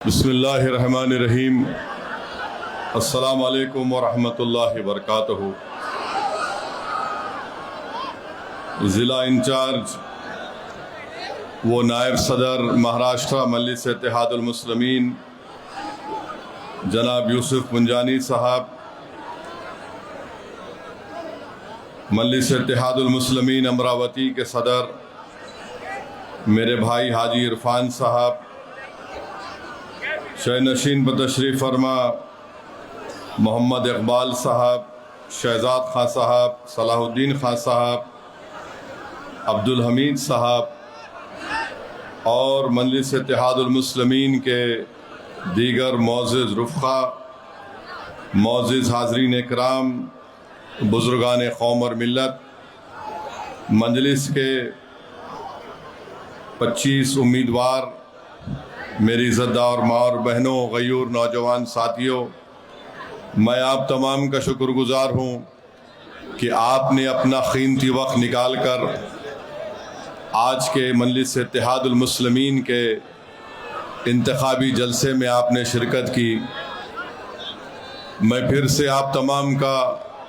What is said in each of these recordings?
बिस्मिल्लाहिर्रहमानिर्रहीम। अस्सलामु अलैकुम वरहमतुल्लाहि वबरकातुहू। ज़िला इंचार्ज व नायब सदर महाराष्ट्र मजलिस इत्तेहादुल मुस्लिमीन जनाब यूसुफ मुंजानी साहब, मजलिस इत्तेहादुल मुस्लिमीन अमरावती के सदर मेरे भाई हाजी इरफान साहब, शहनशीन पर तशरीफ़ फरमा मोहम्मद इकबाल साहब, शहजाद खां साहब, सलाहुद्दीन खां साहब, अब्दुल हमीद साहब और मजलिस इत्तेहादुल मुस्लिमीन के दीगर मोअज़्ज़िज़ रुफ़क़ा, मोअज़्ज़िज़ हाज़रीन इकराम, बुज़ुर्गान कौम और मिल्लत, मजलिस के 25 उम्मीदवार, मेरी इज़्ज़तदार माँ और बहनों, गयूर नौजवान साथियों, मैं आप तमाम का शुक्रगुज़ार हूँ कि आपने अपना कीमती वक्त निकाल कर आज के मजलिस इत्तेहादुल मुस्लिमीन के इंतखाबी जलसे में आपने शिरकत की। मैं फिर से आप तमाम का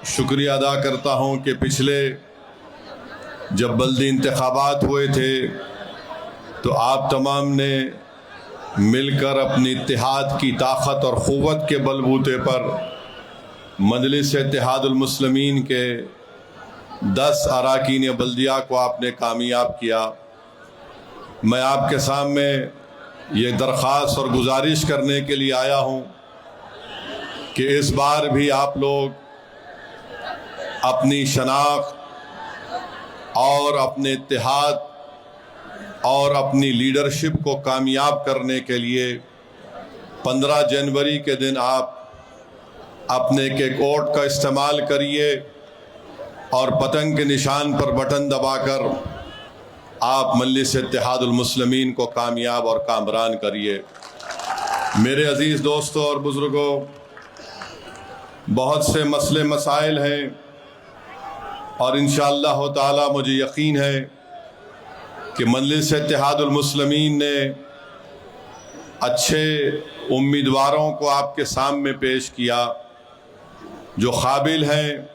शुक्रिया अदा करता हूँ कि पिछले जब बल्दी इंतखाबात हुए थे तो आप तमाम ने मिलकर अपनी इत्तेहाद की ताकत और क़ुव्वत के बलबूते पर मजलिस इत्तेहादुल मुस्लिमीन के 10 अरकान बल्दिया को आपने कामयाब किया। मैं आपके सामने ये दरख्वास्त और गुजारिश करने के लिए आया हूँ कि इस बार भी आप लोग अपनी शनाख्त और अपने इत्तेहाद और अपनी लीडरशिप को कामयाब करने के लिए 15 जनवरी के दिन आप अपने के कोट का इस्तेमाल करिए और पतंग के निशान पर बटन दबाकर आप मजलिस इत्तेहादुल मुस्लिमीन को कामयाब और कामरान करिए। मेरे अज़ीज़ दोस्तों और बुज़ुर्गों, बहुत से मसले मसाइल हैं और इंशाअल्लाह ताला मुझे यकीन है कि मजलिस इत्तेहादुल मुस्लिमीन ने अच्छे उम्मीदवारों को आपके सामने पेश किया, जो काबिल हैं,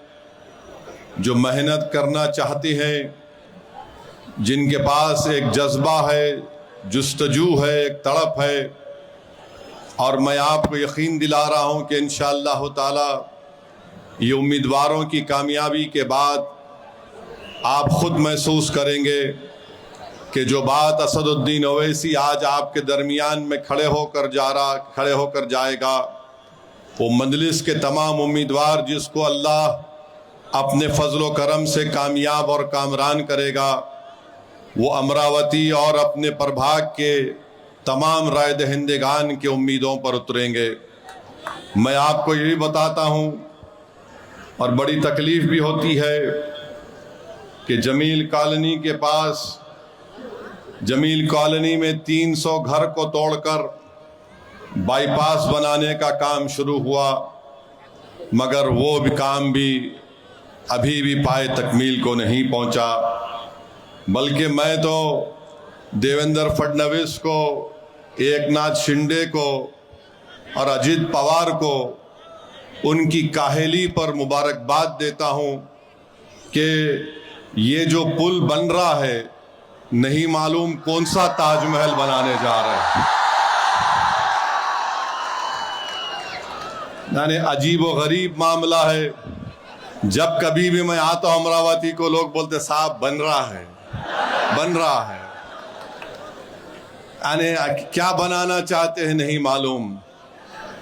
जो मेहनत करना चाहते हैं, जिनके पास एक जज्बा है, जुस्तजू है, एक तड़प है। और मैं आपको यकीन दिला रहा हूँ कि इंशाअल्लाह ताला ये उम्मीदवारों की कामयाबी के बाद आप ख़ुद महसूस करेंगे कि जो बात असदुद्दीन ओवैसी आज आपके दरमियान में खड़े होकर जाएगा, वो मजलिस के तमाम उम्मीदवार जिसको अल्लाह अपने फजलो करम से कामयाब और कामरान करेगा, वो अमरावती और अपने प्रभाग के तमाम राय दहिंदगान के उम्मीदों पर उतरेंगे। मैं आपको यही बताता हूँ और बड़ी तकलीफ़ भी होती है कि जमील कॉलोनी के पास, जमील कॉलोनी में 300 घर को तोड़कर बाईपास बनाने का काम शुरू हुआ, मगर वो भी काम भी अभी भी पाए तकमील को नहीं पहुंचा। बल्कि मैं तो देवेंद्र फडणवीस को, एकनाथ शिंदे को और अजित पवार को उनकी काहली पर मुबारकबाद देता हूं कि ये जो पुल बन रहा है, नहीं मालूम कौन सा ताजमहल बनाने जा रहे हैं। यानी अजीब व गरीब मामला है। जब कभी भी मैं आता हूं अमरावती को, लोग बोलते साहब बन रहा है, बन रहा है। यानी क्या बनाना चाहते हैं नहीं मालूम।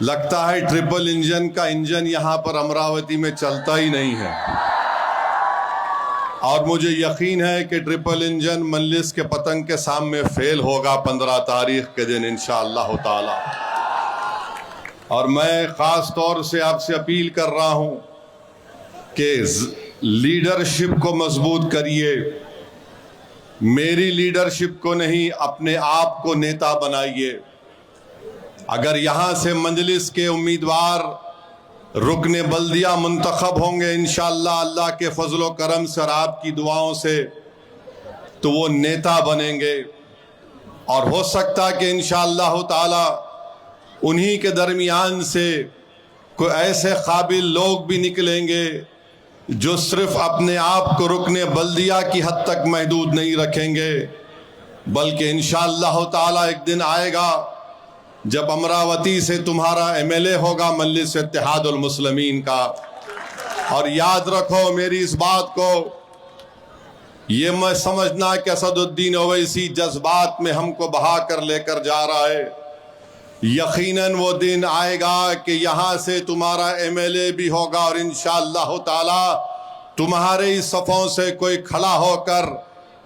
लगता है ट्रिपल इंजन का इंजन यहां पर अमरावती में चलता ही नहीं है। और मुझे यकीन है कि ट्रिपल इंजन मजलिस के पतंग के सामने फेल होगा 15 तारीख के दिन इंशाअल्लाह ताला। और मैं ख़ास तौर से आपसे अपील कर रहा हूं कि लीडरशिप को मजबूत करिए। मेरी लीडरशिप को नहीं, अपने आप को नेता बनाइए। अगर यहाँ से मजलिस के उम्मीदवार रुकने बल्दिया मुंतखब होंगे इंशाअल्लाह अल्लाह के फजलो करम से और आपकी दुआओं से, तो वो नेता बनेंगे। और हो सकता है कि इंशाअल्लाह ताला उन्हीं के दरमियान से कोई ऐसे काबिल लोग भी निकलेंगे जो सिर्फ अपने आप को रुकने बल्दिया की हद तक महदूद नहीं रखेंगे, बल्कि इंशाअल्लाह ताला एक दिन आएगा जब अमरावती से तुम्हारा MLA होगा मजलिस इत्तेहादुल मुस्लिमीन का। और याद रखो मेरी इस बात को, ये मैं समझना कि असदुद्दीन ओवैसी जज्बात में हमको बहा कर लेकर जा रहा है। यकीनन वो दिन आएगा कि यहाँ से तुम्हारा MLA भी होगा और इंशाअल्लाह ताला तुम्हारे ही सफ़ों से कोई खड़ा होकर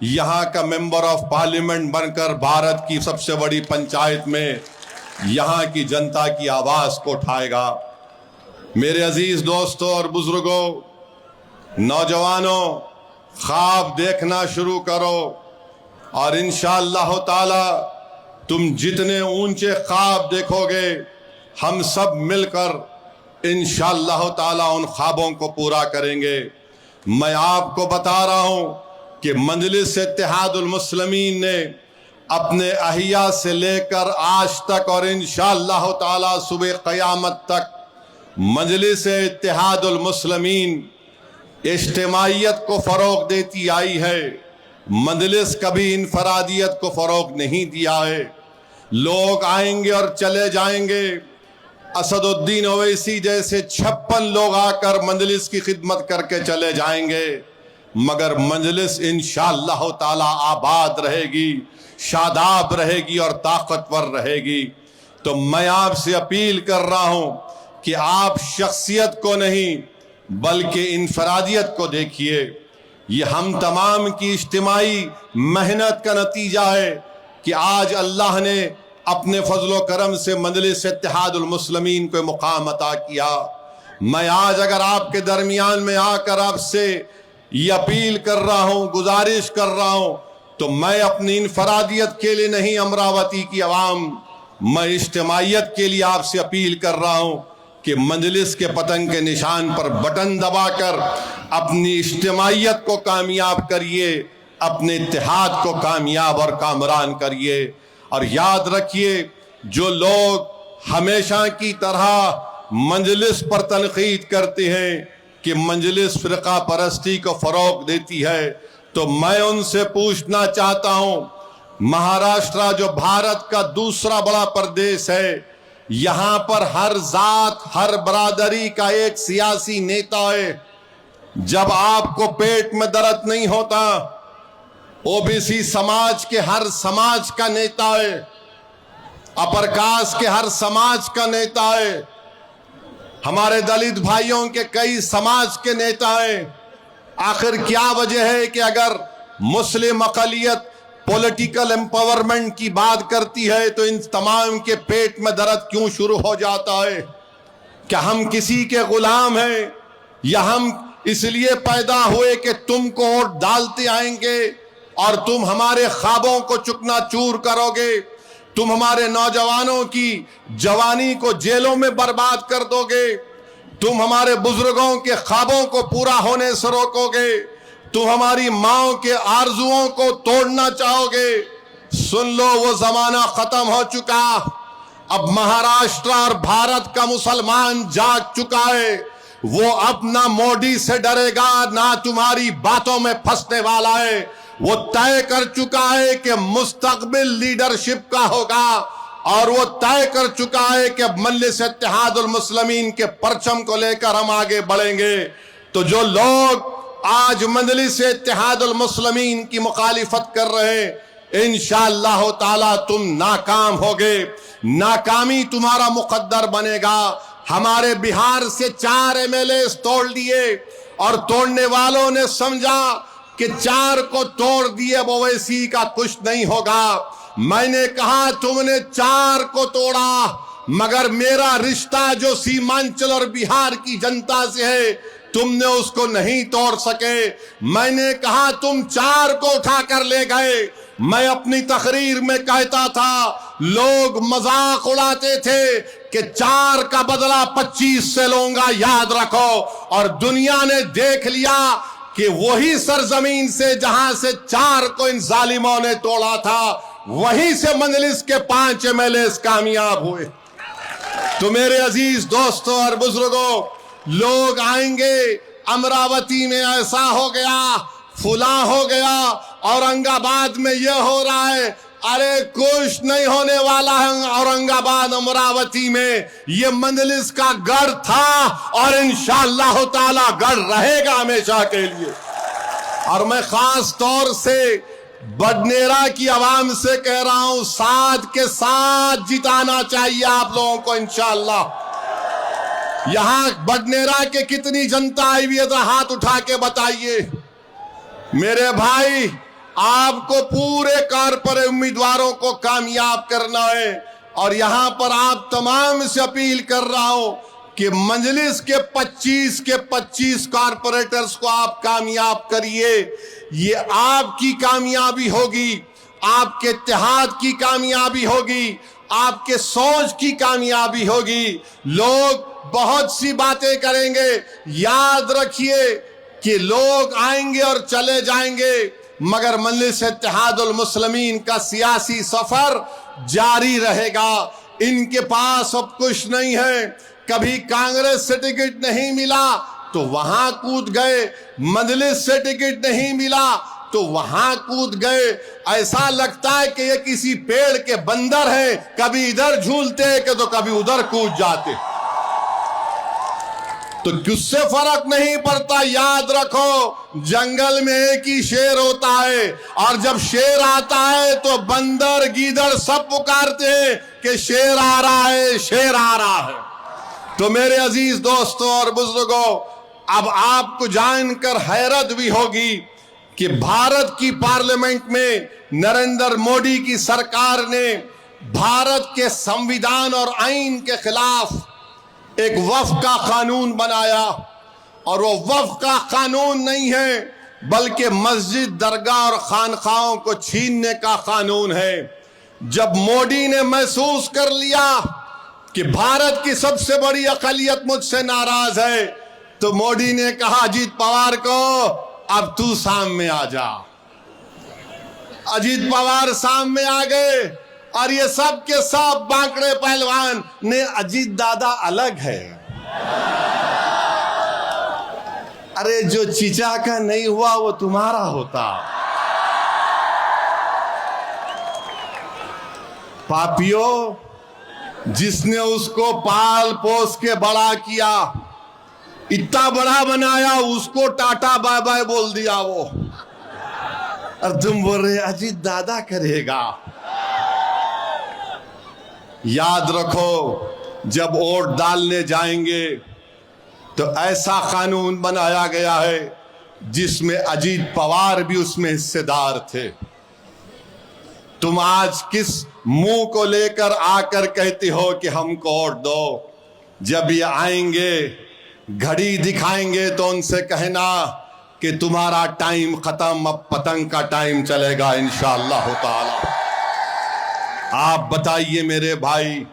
यहाँ का मेंबर ऑफ पार्लियामेंट बनकर भारत की सबसे बड़ी पंचायत में यहाँ की जनता की आवाज़ को उठाएगा। मेरे अजीज़ दोस्तों और बुजुर्गों, नौजवानों, ख्वाब देखना शुरू करो और इंशाअल्लाह ताला तुम जितने ऊंचे ख्वाब देखोगे, हम सब मिलकर इंशाअल्लाह ताला उन ख्वाबों को पूरा करेंगे। मैं आपको बता रहा हूं कि मजलिस इत्तेहादुल मुस्लिमीन ने अपने अहिया से लेकर आज तक और इंशाअल्लाह ताला सुबह क़यामत तक मजलिस इत्तेहादुल मुस्लिमीन इज्तिमाइयत को फ़रोग़ देती आई है। मजलिस कभी इनफरादियत को फ़रोग़ नहीं दिया है। लोग आएंगे और चले जाएंगे। असदुद्दीन ओवैसी जैसे 56 लोग आकर मजलिस की खिदमत करके चले जाएंगे, मगर मजलिस इंशाअल्लाह ताला आबाद रहेगी, शादाब रहेगी और ताकतवर रहेगी। तो मैं आपसे अपील कर रहा हूं कि आप शख्सियत को नहीं बल्कि इनफरादियत को देखिए। ये हम तमाम की इज्तिमाई मेहनत का नतीजा है कि आज अल्लाह ने अपने फजलो करम से मजलिस इत्तेहादुल मुस्लिमीन को मुकाम अता किया। मैं आज अगर आपके दरमियान में आकर आपसे ये अपील कर रहा हूँ, गुजारिश कर रहा हूँ, तो मैं अपनी इनफरादियत के लिए नहीं, अमरावती की आवाम, मैं इज्तिमाइयत के लिए आपसे अपील कर रहा हूँ कि मजलिस के पतंग के निशान पर बटन दबाकर अपनी इज्तिमाइयत को कामयाब करिए, अपने इत्तेहाद को कामयाब और कामरान करिए। और याद रखिए, जो लोग हमेशा की तरह मजलिस पर तनकीद करते हैं कि मजलिस फ़िरका परस्ती को फ़रोग़ देती है, तो मैं उनसे पूछना चाहता हूँ, महाराष्ट्र जो भारत का दूसरा बड़ा प्रदेश है, यहाँ पर हर जात हर बरादरी का एक सियासी नेता है। जब आपको पेट में दर्द नहीं होता, ओबीसी समाज के हर समाज का नेता है, अपर कास्ट के हर समाज का नेता है, हमारे दलित भाइयों के कई समाज के नेता हैं। आखिर क्या वजह है कि अगर मुस्लिम अक़लियत पॉलिटिकल एम्पावरमेंट की बात करती है तो इन तमाम के पेट में दर्द क्यों शुरू हो जाता है? क्या हम किसी के गुलाम हैं, या हम इसलिए पैदा हुए कि तुमको वोट डालते आएंगे और तुम हमारे ख्वाबों को चुकनाचूर करोगे, तुम हमारे नौजवानों की जवानी को जेलों में बर्बाद कर दोगे, तुम हमारे बुजुर्गों के ख्वाबों को पूरा होने से रोकोगे, तुम हमारी माओ के आरजुओं को तोड़ना चाहोगे। सुन लो, वो जमाना खत्म हो चुका। अब महाराष्ट्र और भारत का मुसलमान जाग चुका है। वो अब ना मोदी से डरेगा, ना तुम्हारी बातों में फंसने वाला है। वो तय कर चुका है कि मुस्तकबिल लीडरशिप का होगा, और वो तय कर चुका है कि मजलिस इत्तेहादुल मुस्लिमीन के परचम को लेकर हम आगे बढ़ेंगे। तो जो लोग आज मजलिस इत्तेहादुल मुस्लिमीन की मुखालिफत कर रहे हैं, इंशाअल्लाह ताला तुम नाकाम होगे, नाकामी तुम्हारा मुकद्दर बनेगा। हमारे बिहार से 4 MLA तोड़ दिए और तोड़ने वालों ने समझा कि 4 को तोड़ दिए ओवैसी का कुछ नहीं होगा। मैंने कहा तुमने 4 को तोड़ा, मगर मेरा रिश्ता जो सीमांचल और बिहार की जनता से है, तुमने उसको नहीं तोड़ सके। मैंने कहा तुम 4 को उठा कर ले गए। मैं अपनी तकरीर में कहता था, लोग मजाक उड़ाते थे कि 4 का बदला 25 से लूंगा, याद रखो। और दुनिया ने देख लिया कि वही सरजमीन से जहां से 4 को इन जालिमों ने तोड़ा था, वहीं से मजलिस के 5 MLA कामयाब हुए। तो मेरे अजीज दोस्तों और बुजुर्गों, लोग आएंगे अमरावती में ऐसा हो गया, फुला हो गया, औरंगाबाद में यह हो रहा है। अरे कुछ नहीं होने वाला है औरंगाबाद अमरावती में। ये मंजलिस का गढ़ था और इंशाअल्लाह ताला गढ़ रहेगा हमेशा के लिए। और मैं खास तौर से बडनेरा की आवाम से कह रहा हूं, साथ के साथ जिताना चाहिए आप लोगों को इंशाअल्लाह। यहां बडनेरा के कितनी जनता आई हुई है, तो हाथ उठा के बताइए। मेरे भाई, आपको पूरे कारपोरेट उम्मीदवारों को कामयाब करना है और यहां पर आप तमाम से अपील कर रहा हूं कि मंजलिस के 25 कारपोरेटर्स को आप कामयाब करिए। ये आपकी कामयाबी होगी, आपके इत्तेहाद की कामयाबी होगी, आपके सोच की कामयाबी होगी। लोग बहुत सी बातें करेंगे, याद रखिए कि लोग आएंगे और चले जाएंगे, मगर मजलिस इत्तेहादुल मुस्लिमीन का सियासी सफर जारी रहेगा। इनके पास अब कुछ नहीं है। कभी कांग्रेस से टिकट नहीं मिला तो वहां कूद गए, मजलिस से टिकट नहीं मिला तो वहां कूद गए। ऐसा लगता है कि ये किसी पेड़ के बंदर हैं, कभी इधर झूलते कि तो कभी उधर कूद जाते। तो किससे फर्क नहीं पड़ता। याद रखो, जंगल में एक ही शेर होता है और जब शेर आता है तो बंदर गीदड़ सब पुकारते हैं कि शेर आ रहा है, शेर आ रहा है। तो मेरे अजीज दोस्तों और बुजुर्गों, अब आपको जानकर हैरत भी होगी कि भारत की पार्लियामेंट में नरेंद्र मोदी की सरकार ने भारत के संविधान और आईन के खिलाफ एक वक्फ का कानून बनाया। और वो वक्फ का कानून नहीं है, बल्कि मस्जिद, दरगाह और खानखाओं को छीनने का कानून है। जब मोदी ने महसूस कर लिया कि भारत की सबसे बड़ी अक़लियत मुझसे नाराज है, तो मोदी ने कहा अजीत पवार को, अब तू सामने आ जा। अजीत पवार सामने आ गए और ये सब के सब बांकड़े पहलवान ने अजीत दादा अलग है। अरे जो चीचा का नहीं हुआ वो तुम्हारा होता। पापियों, जिसने उसको पाल पोस के बड़ा किया, इतना बड़ा बनाया, उसको टाटा बाय बाय बोल दिया वो, और तुम बोल रहे अजीत दादा करेगा। याद रखो, जब वोट डालने जाएंगे तो ऐसा कानून बनाया गया है जिसमें अजीत पवार भी उसमें हिस्सेदार थे। तुम आज किस मुंह को लेकर आकर कहते हो कि हमको वोट दो? जब ये आएंगे, घड़ी दिखाएंगे, तो उनसे कहना कि तुम्हारा टाइम खत्म, अब पतंग का टाइम चलेगा इंशाअल्लाह ताला। आप बताइए मेरे भाई,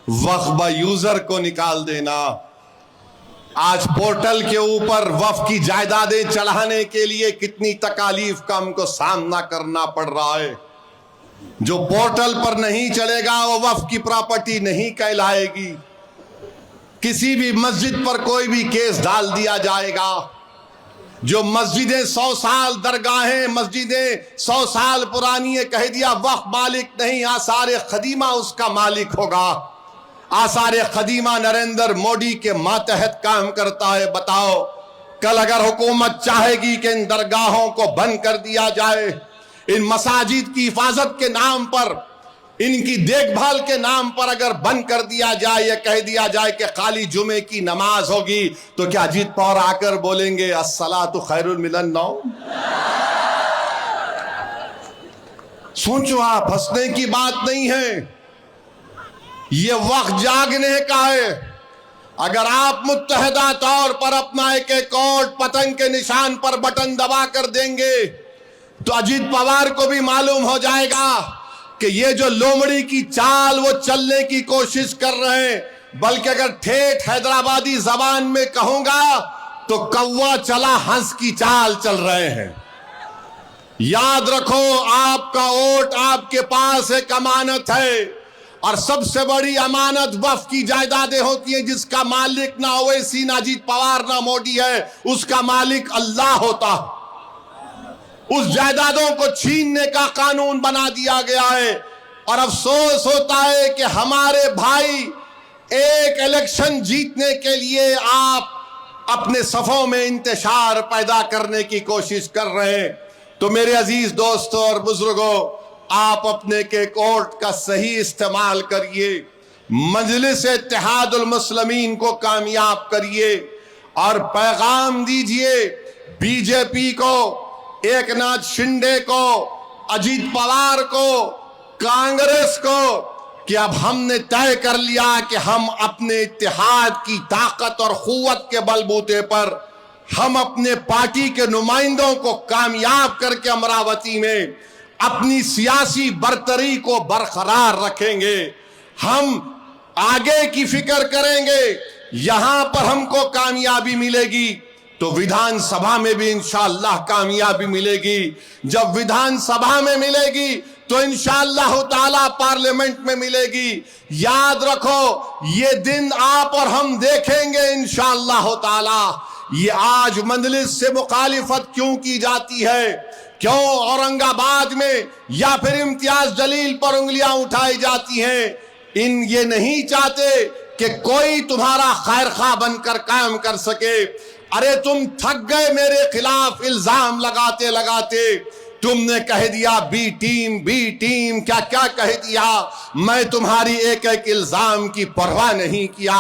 वक्फ यूजर को निकाल देना। आज पोर्टल के ऊपर वक्फ की जायदादें चढ़ाने के लिए कितनी तकालीफ का हमको सामना करना पड़ रहा है। जो पोर्टल पर नहीं चलेगा वो वक्फ की प्रॉपर्टी नहीं कहलाएगी। किसी भी मस्जिद पर कोई भी केस डाल दिया जाएगा। जो मस्जिदें 100 साल, दरगाहें मस्जिदें 100 साल पुरानी है, कह दिया वक्फ मालिक नहीं, आसार खदीमा उसका मालिक होगा। आसार खदीमा नरेंद्र मोदी के मातहत काम करता है। बताओ, कल अगर हुकूमत चाहेगी कि इन दरगाहों को बंद कर दिया जाए, इन मसाजिद की हिफाजत के नाम पर, इनकी देखभाल के नाम पर अगर बंद कर दिया जाए, या कह दिया जाए कि खाली जुमे की नमाज होगी, तो क्या अजीत पवार आकर बोलेंगे अस्सलातु खैरुल मिनन नौम? सोचो आप, हंसने की बात नहीं है, ये वक्त जागने का है। अगर आप मुत्तहदा तौर पर अपना एक एक वोट पतंग के निशान पर बटन दबा कर देंगे, तो अजीत पवार को भी मालूम हो जाएगा कि ये जो लोमड़ी की चाल वो चलने की कोशिश कर रहे हैं। बल्कि अगर ठेठ हैदराबादी जबान में कहूंगा तो कौवा चला हंस की चाल चल रहे हैं। याद रखो, आपका वोट आपके पास एक अमानत है और सबसे बड़ी अमानत वक्फ की जायदादें होती हैं, जिसका मालिक ना ओवैसी, ना अजीत पवार, ना मोदी है, उसका मालिक अल्लाह होता है। उस जायदादों को छीनने का कानून बना दिया गया है। और अफसोस होता है कि हमारे भाई एक इलेक्शन जीतने के लिए आप अपने सफों में इंतशार पैदा करने की कोशिश कर रहे हैं। तो मेरे अजीज दोस्तों और बुजुर्गों, आप अपने के कोर्ट का सही इस्तेमाल करिए, मजलिस इत्तेहादुल मुस्लिमीन को कामयाब करिए और पैगाम दीजिए बीजेपी को, एकनाथ शिंदे को, अजीत पवार को, कांग्रेस को कि अब हमने तय कर लिया कि हम अपने इत्तेहाद की ताकत और कुव्वत के बलबूते पर हम अपने पार्टी के नुमाइंदों को कामयाब करके अमरावती में अपनी सियासी बरतरी को बरकरार रखेंगे। हम आगे की फिक्र करेंगे। यहां पर हमको कामयाबी मिलेगी तो विधानसभा में भी इंशाअल्लाह कामयाबी मिलेगी। जब विधानसभा में मिलेगी तो इंशाअल्लाह ताला पार्लियामेंट में मिलेगी। याद रखो, ये दिन आप और हम देखेंगे इंशाअल्लाह ताला। ये आज मजलिस से मुखालिफत क्यों की जाती है, क्यों औरंगाबाद में या फिर इम्तियाज जलील पर उंगलियां उठाई जाती हैं, ये नहीं चाहते कि कोई तुम्हारा खैर खा बनकर काम कर सके। अरे तुम थक गए मेरे खिलाफ इल्जाम लगाते लगाते। तुमने कह दिया बी टीम, क्या क्या कह दिया। मैं तुम्हारी एक एक इल्जाम की परवाह नहीं किया।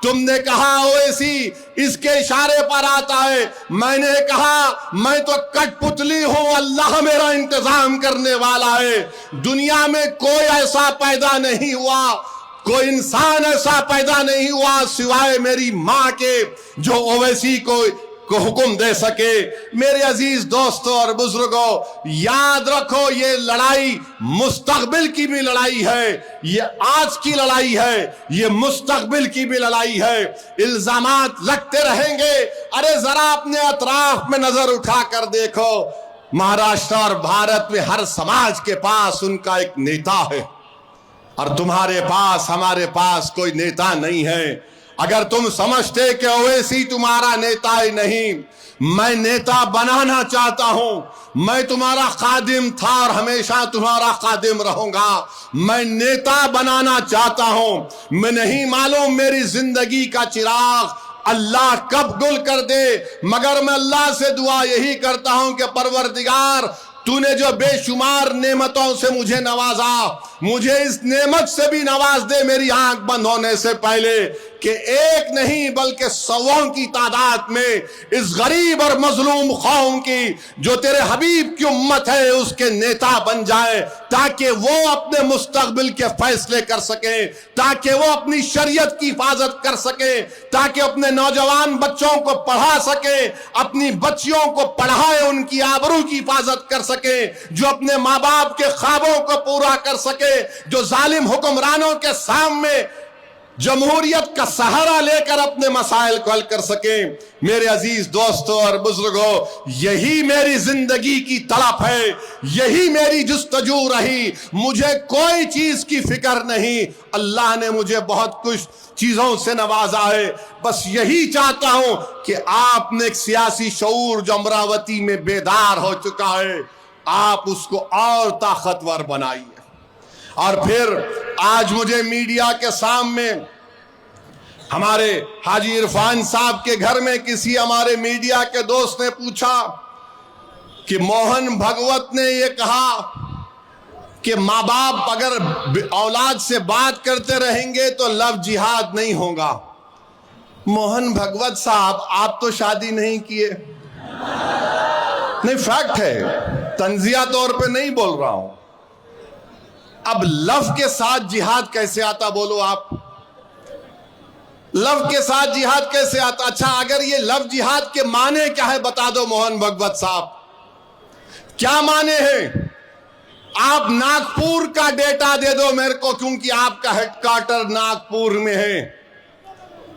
तुमने कहा ओवैसी इसके इशारे पर आता है, मैंने कहा मैं तो कठपुतली हूं, अल्लाह मेरा इंतजाम करने वाला है। दुनिया में कोई ऐसा पैदा नहीं हुआ, कोई इंसान ऐसा पैदा नहीं हुआ सिवाय मेरी मां के जो ओवैसी को हुक्म दे सके। मेरे अजीज दोस्तों और बुजुर्गों, याद रखो, ये लड़ाई मुस्तकबिल की भी लड़ाई है, ये आज की लड़ाई है, ये मुस्तकबिल की भी लड़ाई है। इल्जामात लगते रहेंगे। अरे जरा अपने अतराफ में नजर उठा कर देखो, महाराष्ट्र और भारत में हर समाज के पास उनका एक नेता है और तुम्हारे पास, हमारे पास कोई नेता नहीं है। अगर तुम समझते कि ओवैसी तुम्हारा नेता ही नहीं, मैं नेता बनाना चाहता हूं। मैं तुम्हारा खादिम था और हमेशा तुम्हारा खादिम रहूंगा। मैं नेता बनाना चाहता हूं। मैं नहीं मालूम मेरी जिंदगी का चिराग अल्लाह कब गुल कर दे, मगर मैं अल्लाह से दुआ यही करता हूं कि परवरदिगार, तूने जो बेशुमार नेमतों से मुझे नवाजा, मुझे इस नेमत से भी नवाज दे मेरी आंख बंद होने से पहले, कि एक नहीं बल्कि सौों की तादाद में इस गरीब और मजलूम कौम की जो तेरे हबीब की उम्मत है उसके नेता बन जाए, ताकि वो अपने मुस्तकबिल के फैसले कर सके, ताकि वो अपनी शरीयत की हिफाजत कर सके, ताकि अपने नौजवान बच्चों को पढ़ा सके, अपनी बच्चियों को पढ़ाए, उनकी आबरू की हिफाजत कर सके, जो अपने माँ बाप के ख्वाबों को पूरा कर सके, जो जालिम हुक्मरानों के सामने जमहूरियत का सहारा लेकर अपने मसाइल को हल कर सके। मेरे अजीज दोस्तों और बुजुर्गों, यही मेरी जिंदगी की तड़प है, यही मेरी जुस्तजू रही। मुझे कोई चीज की फिक्र नहीं, अल्लाह ने मुझे बहुत कुछ चीजों से नवाजा है। बस यही चाहता हूं कि आपने एक सियासी शऊर जो अमरावती में बेदार हो चुका है, आप उसको और ताकतवर बनाइए। और फिर आज मुझे मीडिया के सामने हमारे हाजी इरफान साहब के घर में किसी हमारे मीडिया के दोस्त ने पूछा कि मोहन भगवत ने ये कहा कि माँ बाप अगर औलाद से बात करते रहेंगे तो लव जिहाद नहीं होगा। मोहन भगवत साहब, आप तो शादी नहीं किए। नहीं, फैक्ट है, तंजिया तौर पे नहीं बोल रहा हूं। अब लव के साथ जिहाद कैसे आता, बोलो आप? लव के साथ जिहाद कैसे आता? अच्छा, अगर ये लव जिहाद के माने क्या है बता दो मोहन भगवत साहब, क्या माने हैं? आप नागपुर का डेटा दे दो मेरे को, क्योंकि आपका हेडक्वार्टर नागपुर में है।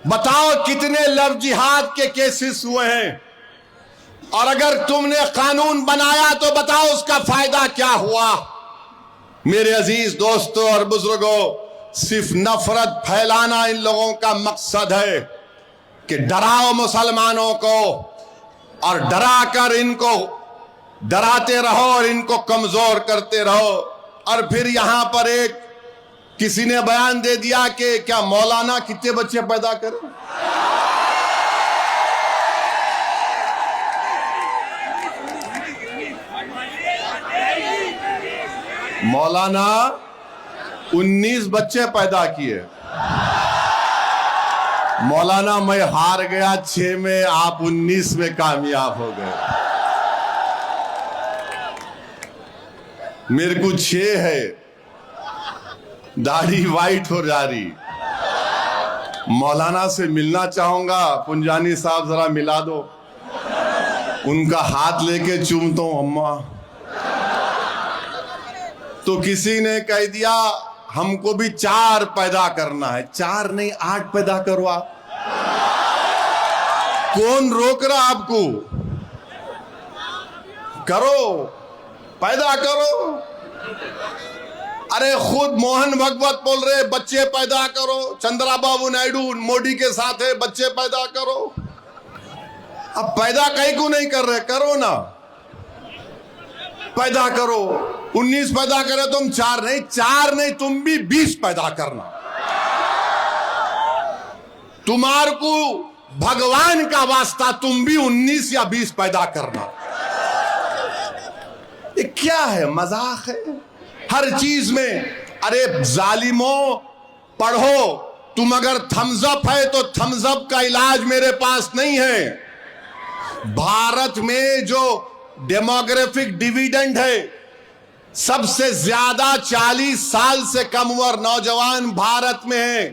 बताओ कितने लव जिहाद के केसेस हुए हैं, और अगर तुमने कानून बनाया तो बताओ उसका फायदा क्या हुआ। मेरे अजीज दोस्तों और बुजुर्गों, सिर्फ नफरत फैलाना इन लोगों का मकसद है कि डराओ मुसलमानों को और डरा कर इनको डराते रहो और इनको कमजोर करते रहो। और फिर यहां पर एक किसी ने बयान दे दिया कि क्या मौलाना कितने बच्चे पैदा करे? मौलाना 19 बच्चे पैदा किए। मौलाना मैं हार गया 6 में, आप 19 में कामयाब हो गए। मेरे को 6 है, दाढ़ी वाइट हो जा रही। मौलाना से मिलना चाहूंगा, पुंजानी साहब जरा मिला दो। उनका हाथ लेके चूमता हूं अम्मा। तो किसी ने कह दिया हमको भी 4 पैदा करना है। 4 नहीं 8 पैदा करवा। कौन रोक रहा आपको? करो, पैदा करो। अरे खुद मोहन भागवत बोल रहे बच्चे पैदा करो। चंद्रबाबू नायडू मोदी के साथ है, बच्चे पैदा करो। अब पैदा कहीं को नहीं कर रहे, करो ना, पैदा करो। 19 पैदा करे तुम, 4 नहीं तुम भी 20 पैदा करना। तुम्हारे को भगवान का वास्ता तुम भी 19 या 20 पैदा करना। ये क्या है? मजाक है हर चीज में। अरे जालिमों, पढ़ो। तुम अगर थम्स अप है तो थम्स अप का इलाज मेरे पास नहीं है। भारत में जो डेमोग्राफिक डिविडेंड है, सबसे ज्यादा 40 साल से कम उम्र नौजवान भारत में है।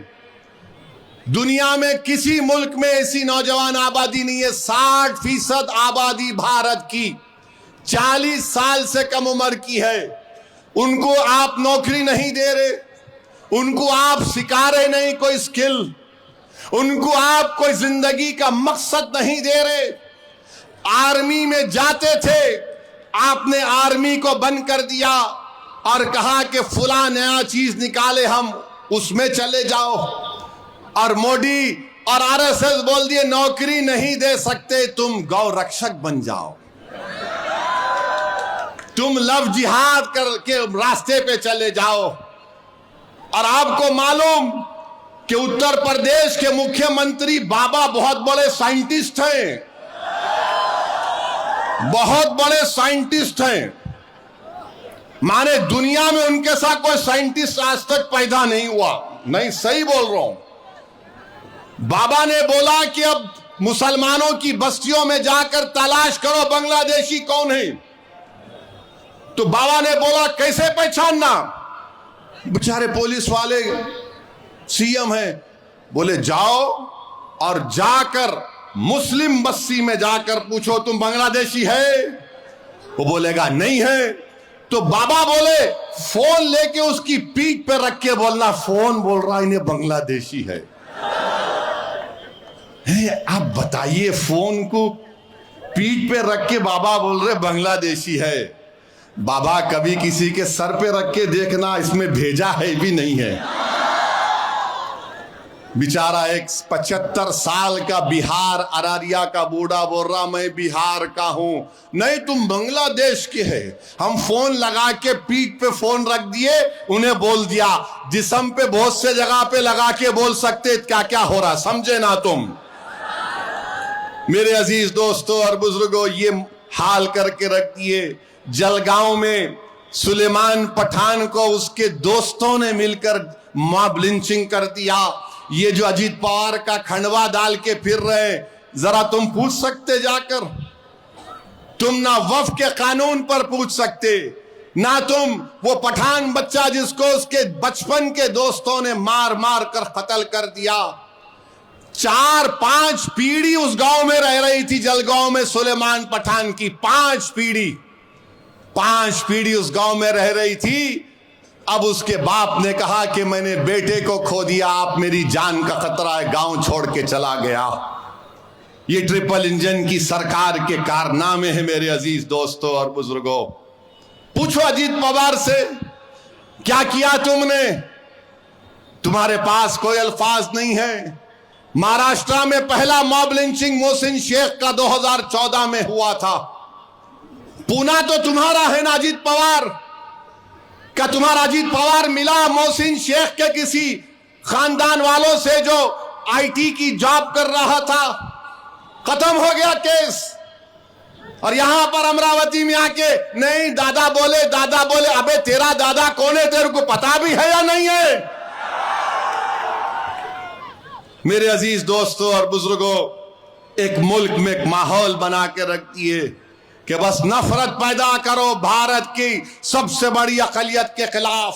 दुनिया में किसी मुल्क में ऐसी नौजवान आबादी नहीं है। 60% आबादी भारत की 40 साल से कम उम्र की है। उनको आप नौकरी नहीं दे रहे, उनको आप सिखा रहे नहीं कोई स्किल, उनको आप कोई जिंदगी का मकसद नहीं दे रहे। आर्मी में जाते थे, आपने आर्मी को बंद कर दिया और कहा कि फुला नया चीज निकाले हम उसमें चले जाओ। और मोदी और आरएसएस बोल दिए नौकरी नहीं दे सकते, तुम गौ रक्षक बन जाओ, तुम लव जिहाद करके रास्ते पे चले जाओ। और आपको मालूम कि उत्तर प्रदेश के मुख्यमंत्री बाबा बहुत बड़े साइंटिस्ट हैं, बहुत बड़े साइंटिस्ट हैं। माने दुनिया में उनके साथ कोई साइंटिस्ट आज तक पैदा नहीं हुआ। नहीं, सही बोल रहा हूं। बाबा ने बोला कि अब मुसलमानों की बस्तियों में जाकर तलाश करो बांग्लादेशी कौन है। तो बाबा ने बोला कैसे पहचानना? बेचारे पुलिस वाले सीएम हैं, बोले जाओ और जाकर मुस्लिम बस्ती में जाकर पूछो तुम बांग्लादेशी है। वो बोलेगा नहीं है। तो बाबा बोले फोन लेके उसकी पीठ पे रख के बोलना, फोन बोल रहा इन्हें बांग्लादेशी है। आप बताइए, फोन को पीठ पे रख के बाबा बोल रहे बांग्लादेशी है। बाबा कभी किसी के सर पे रख के देखना, इसमें भेजा है भी नहीं है। बेचारा एक 75 साल का बिहार अररिया का बूढ़ा बोल रहा मैं बिहार का हूं। नहीं, तुम बांग्लादेश के है। हम फोन लगा के पीठ पे फोन रख दिए, उन्हें बोल दिया। जिस्म पे बहुत से जगह पे लगा के बोल सकते क्या क्या हो रहा, समझे ना तुम। मेरे अजीज दोस्तों और बुजुर्गों, ये हाल करके रख दिए। जलगांव में सुलेमान पठान को उसके दोस्तों ने मिलकर मॉब लिंचिंग कर दिया। ये जो अजीत पवार का खंडवा डाल के फिर रहे, जरा तुम पूछ सकते जाकर? तुम ना वफ के कानून पर पूछ सकते, ना तुम वो पठान बच्चा जिसको उसके बचपन के दोस्तों ने मार मार कर कत्ल कर दिया। 4-5 पीढ़ी उस गांव में रह रही थी, जलगांव में सुलेमान पठान की 5 पीढ़ी उस गांव में रह रही थी। अब उसके बाप ने कहा कि मैंने बेटे को खो दिया, आप मेरी जान का खतरा है, गांव छोड़ के चला गया। ये ट्रिपल इंजन की सरकार के कारनामे हैं मेरे अजीज दोस्तों और बुजुर्गों। पूछो अजीत पवार से क्या किया तुमने? तुम्हारे पास कोई अल्फाज नहीं है। महाराष्ट्र में पहला मॉब लिंचिंग मोहसिन शेख का 2014 में हुआ था। पूना तो तुम्हारा है ना अजीत पवार का। तुम्हारा अजीत पवार मिला मोहसिन शेख के किसी खानदान वालों से जो आईटी की जॉब कर रहा था, खत्म हो गया केस। और यहां पर अमरावती में आके नहीं दादा बोले। अबे तेरा दादा कौन है, तेरे को पता भी है या नहीं है? मेरे अजीज दोस्तों और बुजुर्गों, एक मुल्क में एक माहौल बना के रखती है कि बस नफरत पैदा करो भारत की सबसे बड़ी अकलियत के खिलाफ।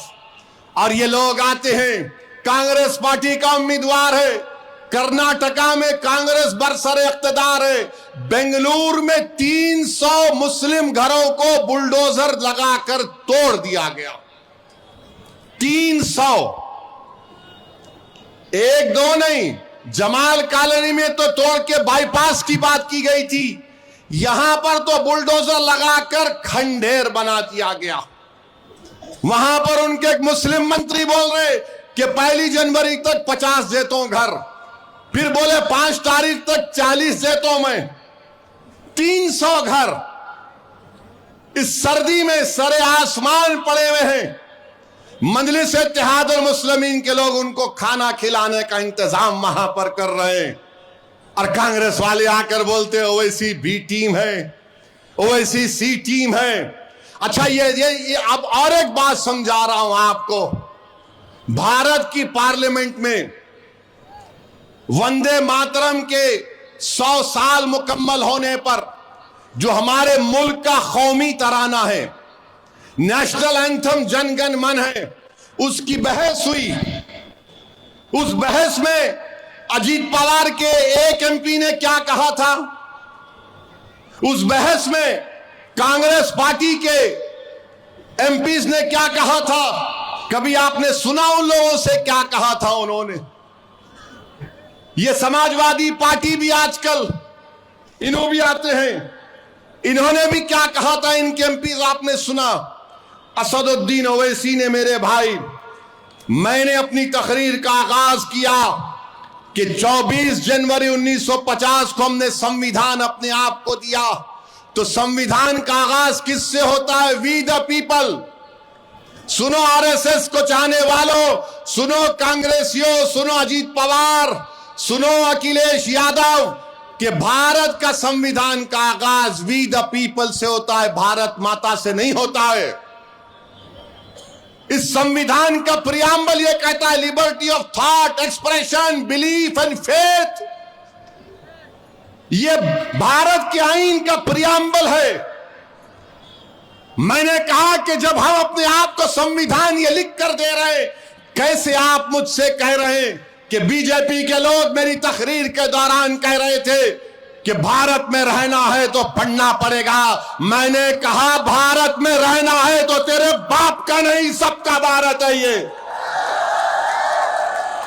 और ये लोग आते हैं, कांग्रेस पार्टी का उम्मीदवार है, कर्नाटका में कांग्रेस बरसरे इख्तिदार है, बेंगलुरु में 300 मुस्लिम घरों को बुलडोजर लगाकर तोड़ दिया गया। 300, एक दो नहीं, जमाल कॉलोनी में तो तोड़ के बाईपास की बात की गई थी, यहां पर तो बुलडोजर लगाकर खंडेर बना दिया गया। वहां पर उनके एक मुस्लिम मंत्री बोल रहे कि 1 जनवरी तक 50 देता हूं घर, फिर बोले 5 तारीख तक 40 देता हूं मैं। 300 घर इस सर्दी में सरे आसमान पड़े हुए हैं। मजलिस इत्तेहादुल मुस्लिमीन के लोग उनको खाना खिलाने का इंतजाम वहां पर कर रहे हैं, और कांग्रेस वाले आकर बोलते हैं ओवैसी बी टीम है, ओवैसी सी टीम है। अच्छा ये अब और एक बात समझा रहा हूं आपको। भारत की पार्लियामेंट में वंदे मातरम के 100 साल मुकम्मल होने पर जो हमारे मुल्क का कौमी तराना है, नेशनल एंथम जन गण मन है, उसकी बहस हुई। उस बहस में अजीत पवार के एक एमपी ने क्या कहा था, उस बहस में कांग्रेस पार्टी के एमपीज ने क्या कहा था, कभी आपने सुना उन लोगों से क्या कहा था उन्होंने? ये समाजवादी पार्टी भी आजकल इन्हों भी आते हैं, इन्होंने भी क्या कहा था इनके एमपीज आपने सुना? असदुद्दीन ओवैसी ने, मेरे भाई, मैंने अपनी तकरीर का आगाज किया कि 24 जनवरी 1950 को हमने संविधान अपने आप को दिया, तो संविधान का आगाज किससे होता है? We the people. सुनो आरएसएस को चाहने वालों, सुनो कांग्रेसियों, सुनो अजीत पवार, सुनो अखिलेश यादव, कि भारत का संविधान का आगाज वी द पीपल से होता है, भारत माता से नहीं होता है। इस संविधान का प्रियम्बल ये कहता है liberty of thought, expression, belief and faith. ये भारत के आईन का प्रियम्बल है। मैंने कहा कि जब हम अपने आप को संविधान ये लिख कर दे रहे, कैसे आप मुझसे कह रहे हैं कि बीजेपी के लोग मेरी तकरीर के दौरान कह रहे थे कि भारत में रहना है तो पढ़ना पड़ेगा। मैंने कहा भारत में रहना है तो तेरे बाप का नहीं, सबका भारत है, ये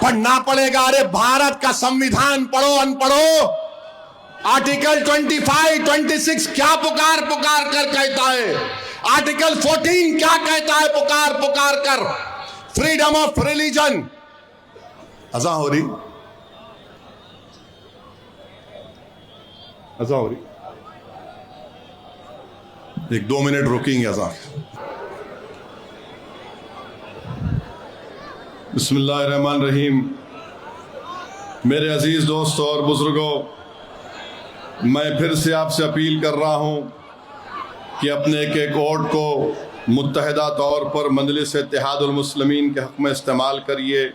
पढ़ना पड़ेगा। अरे भारत का संविधान पढ़ो अनपढ़ो, आर्टिकल 25, 26 क्या पुकार पुकार कर कहता है, आर्टिकल 14 क्या कहता है पुकार पुकार कर, फ्रीडम ऑफ रिलीजन। अजा हो रही, अजा हो रही, 1-2 मिनट रुकेंगे अजा। बिस्मिल्लाहिर्रहमानिर्रहीम। मेरे अजीज दोस्तों और बुजुर्गों, मैं फिर से आपसे अपील कर रहा हूं कि अपने एक वोट को मुत्तहिदा तौर पर मजलिस इत्तेहादुल मुस्लिमीन के हक़ में इस्तेमाल करिए।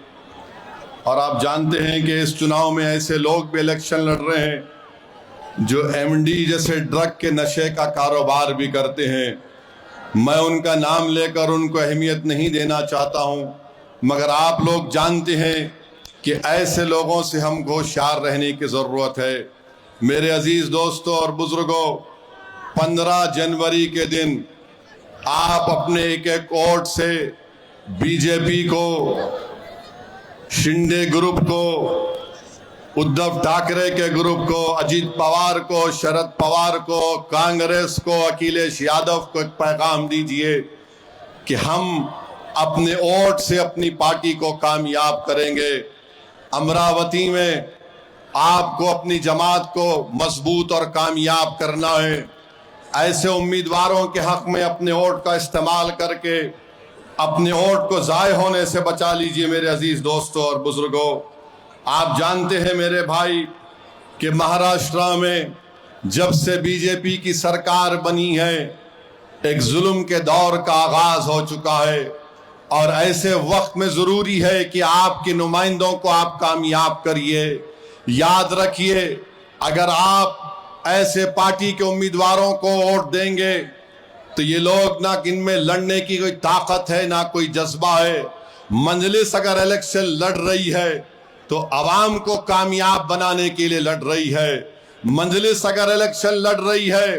और आप जानते हैं कि इस चुनाव में ऐसे लोग भी इलेक्शन लड़ रहे हैं जो एमडी जैसे ड्रग के नशे का कारोबार भी करते हैं। मैं उनका नाम लेकर उनको अहमियत नहीं देना चाहता हूं, मगर आप लोग जानते हैं कि ऐसे लोगों से हमको होशियार रहने की ज़रूरत है। मेरे अजीज़ दोस्तों और बुज़ुर्गों, 15 जनवरी के दिन आप अपने एक वोट से बीजेपी को, शिंदे ग्रुप को, उद्धव ठाकरे के ग्रुप को, अजीत पवार को, शरद पवार को, कांग्रेस को, अखिलेश यादव को एक पैगाम दीजिए कि हम अपने वोट से अपनी पार्टी को कामयाब करेंगे। अमरावती में आपको अपनी जमात को मजबूत और कामयाब करना है। ऐसे उम्मीदवारों के हक में अपने वोट का इस्तेमाल करके अपने वोट को ज़ाय होने से बचा लीजिए। मेरे अजीज दोस्तों और बुजुर्गों, आप जानते हैं मेरे भाई कि महाराष्ट्र में जब से बीजेपी की सरकार बनी है एक जुल्म के दौर का आगाज हो चुका है, और ऐसे वक्त में जरूरी है कि आपके नुमाइंदों को आप कामयाब करिए। याद रखिए, अगर आप ऐसे पार्टी के उम्मीदवारों को वोट देंगे तो ये लोग ना इनमें लड़ने की कोई ताकत है ना कोई जज्बा है। मंजलिस अगर इलेक्शन लड़ रही है तो अवाम को कामयाब बनाने के लिए लड़ रही है। मंजलिस अगर इलेक्शन लड़ रही है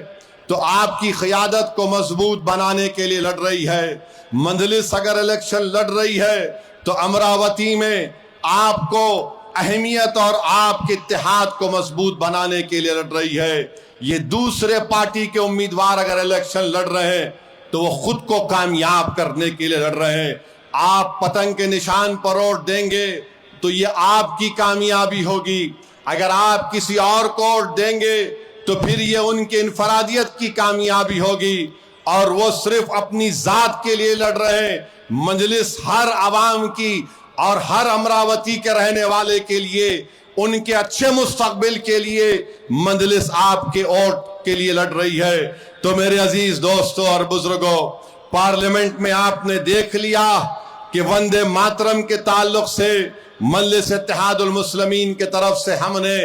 तो आपकी क़यादत को मजबूत बनाने के लिए लड़ रही है। मंजलिस अगर इलेक्शन लड़ रही है तो अमरावती में आपको अहमियत और आपके इत्तेहाद को मजबूत बनाने के लिए लड़ रही है। ये दूसरे पार्टी के उम्मीदवार अगर इलेक्शन लड़ रहे हैं तो वो खुद को कामयाब करने के लिए लड़ रहे हैं। आप पतंग के निशान पर वोट देंगे तो ये आपकी कामयाबी होगी। अगर आप किसी और को वोट देंगे तो फिर ये उनके इनफरादियत की कामयाबी होगी, और वो सिर्फ अपनी जात के लिए लड़ रहे हैं। मजलिस हर आवाम की और हर अमरावती के रहने वाले के लिए, उनके अच्छे मुस्तकबिल के लिए मजलिस आपके वोट के लिए लड़ रही है। तो मेरे अजीज दोस्तों और बुजुर्गों, पार्लियामेंट में आपने देख लिया कि वंदे मातरम के ताल्लुक से मजलिस इत्तेहादुल मुस्लिमीन की तरफ से हमने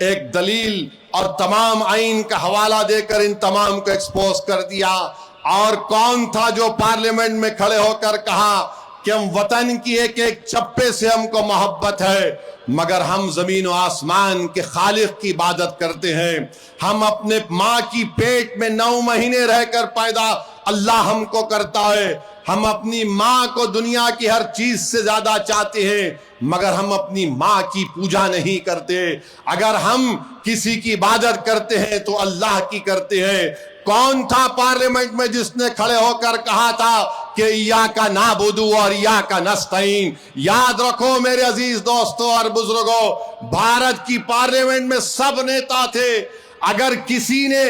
एक दलील और तमाम आइन का हवाला देकर इन तमाम को एक्सपोज कर दिया। और कौन था जो पार्लियामेंट में खड़े होकर कहा कि हम वतन की एक एक चप्पे से हमको मोहब्बत है, मगर हम जमीन और आसमान के खालिक की इबादत करते हैं। हम अपने माँ की पेट में 9 महीने रहकर पैदा अल्लाह हमको करता है। हम अपनी माँ को दुनिया की हर चीज से ज्यादा चाहते हैं, मगर हम अपनी माँ की पूजा नहीं करते। अगर हम किसी की इबादत करते हैं तो अल्लाह की करते हैं। कौन था पार्लियामेंट में जिसने खड़े होकर कहा था कि या का नाबुदू और या का नस्तईन? याद रखो मेरे अजीज दोस्तों और बुजुर्गों, भारत की पार्लियामेंट में सब नेता थे। अगर किसी ने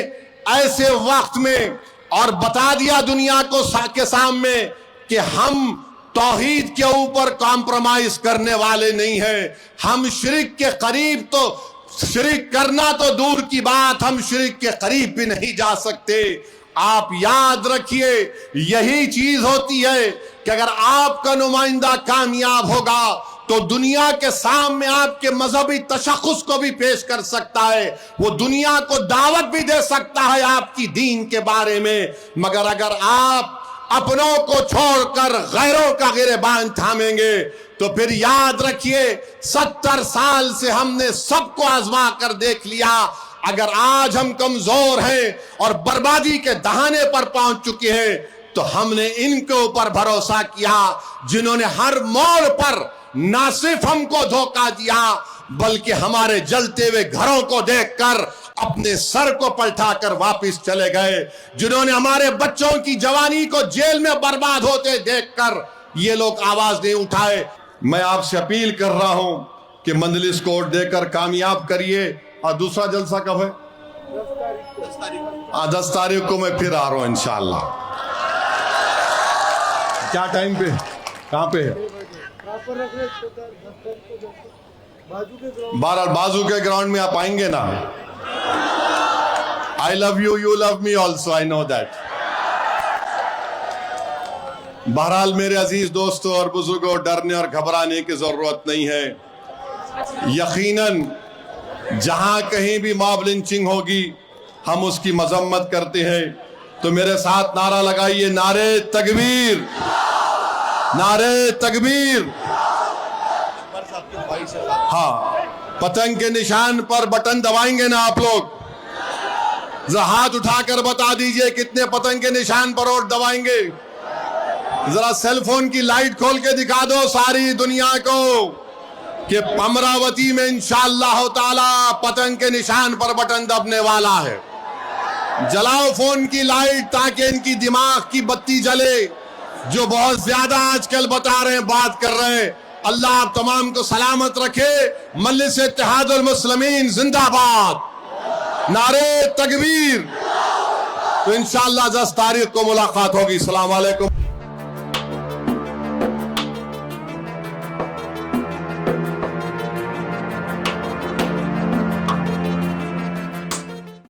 ऐसे वक्त में और बता दिया दुनिया को के सामने कि हम तौहीद के ऊपर कॉम्प्रोमाइज करने वाले नहीं हैं, हम शिर्क के करीब, तो शिर्क करना तो दूर की बात, हम शिर्क के करीब भी नहीं जा सकते। आप याद रखिए, यही चीज होती है कि अगर आपका नुमाइंदा कामयाब होगा तो दुनिया के सामने आपके मजहबी तशख़्ख़ुस को भी पेश कर सकता है, वो दुनिया को दावत भी दे सकता है आपकी दीन के बारे में। मगर अगर आप अपनों को छोड़कर गैरों का गिरेबान थामेंगे तो फिर याद रखिए, 70 साल से हमने सबको आजमा कर देख लिया। अगर आज हम कमजोर हैं और बर्बादी के दहाने पर पहुंच चुके हैं तो हमने इनके ऊपर भरोसा किया जिन्होंने हर मोड़ पर ना सिर्फ हमको धोखा दिया बल्कि हमारे जलते हुए घरों को देखकर अपने सर को पलटाकर वापस चले गए, जिन्होंने हमारे बच्चों की जवानी को जेल में बर्बाद होते देखकर ये लोग आवाज नहीं उठाए। मैं आपसे अपील कर रहा हूं कि मंजलिस को वोट देकर कामयाब करिए। और दूसरा जलसा कब है? 10 तारीख को मैं फिर आ रहा हूं इंशाअल्लाह। क्या टाइम पे, कहां पे है? बाजू के ग्राउंड में आप आएंगे ना? I love you, you love me also, I know that. बहरहाल मेरे अजीज दोस्तों और बुजुर्गों, डरने और घबराने की जरूरत नहीं है। यकीनन जहां कहीं भी मॉब लिंचिंग होगी हम उसकी मजम्मत करते हैं। तो मेरे साथ नारा लगाइए, नारे तकबीर, नारे तकबीर। हाँ, पतंग के निशान पर बटन दबाएंगे ना आप लोग? जरा हाथ उठाकर बता दीजिए कितने पतंग के निशान पर वोट दबाएंगे। जरा सेल फोन की लाइट खोल के दिखा दो सारी दुनिया को कि अमरावती में इंशाअल्लाह ताला पतंग के निशान पर बटन दबने वाला है। जलाओ फोन की लाइट ताकि इनकी दिमाग की बत्ती जले। जो बहुत ज्यादा आजकल बता रहे हैं, बात कर रहे हैं। अल्लाह आप तमाम को सलामत रखे। मजलिस इत्तेहादुल मुस्लिमीन जिंदाबाद, नारे तकबीर। तो इंशाअल्लाह 10 तारीख को मुलाकात होगी। अस्सलाम वालेकुम।